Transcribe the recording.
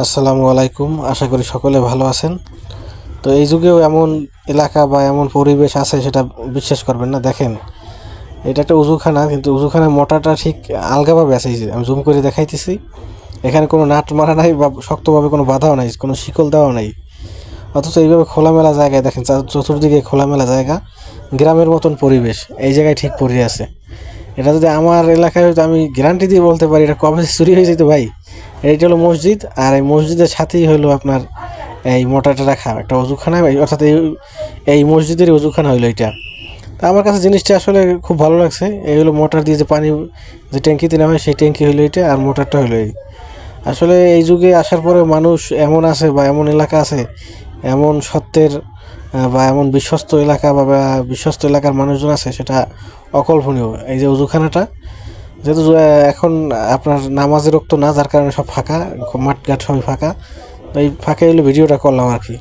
আসসালামু আলাইকুম। আশা করি সকলে ভালো আছেন। তো এই যুগেও এমন এলাকা বা এমন পরিবেশ আছে সেটা বিশ্বাস করবেন না। দেখেন, এটা একটা উজুখানা, কিন্তু উজুখানার মোটাটা ঠিক আলগাভাবে আছে। এই যে আমি জুম করে দেখাইতেছি, এখানে কোনো নাট মারা নাই বা শক্তভাবে কোনো বাধাও নাই, কোনো শিকল দেওয়া নাই। অথচ এইভাবে খোলামেলা জায়গায় দেখেন, চতুর্দিকে খোলামেলা জায়গা, গ্রামের মতন পরিবেশ, এই জায়গায় ঠিক পড়ে আছে। এটা যদি আমার এলাকায় হয়তো আমি গ্যারান্টি দিয়ে বলতে পারি এটা কবে চুরি হয়ে যেত ভাই। এইটা হলো মসজিদ, আর এই মসজিদের সাথেই হলো আপনার এই মোটাটা রাখা একটা অজুখানা, অর্থাৎ এই মসজিদের অজুখানা হইলো এটা। তা আমার কাছে জিনিসটা আসলে খুব ভালো লাগছে। এই হলো মোটর দিয়ে যে পানি যে ট্যাঙ্কিতে নামে, সেই ট্যাঙ্কি হইলো এটা, আর মোটরটা হইলো এই। আসলে এই যুগে আসার পরে মানুষ এমন আছে বা এমন এলাকা আছে, এমন সত্যের বা এমন বিশ্বস্ত এলাকা বা বিশ্বস্ত এলাকার মানুষজন আছে, সেটা অকল্পনীয়। এই যে অজুখানাটা, যেহেতু এখন আপনার নামাজের রক্ত না, যার কারণে সব ফাঁকা, মাঠঘাট সবই ফাঁকা। তো এই ফাঁকা হলে ভিডিওটা করলাম আর কি।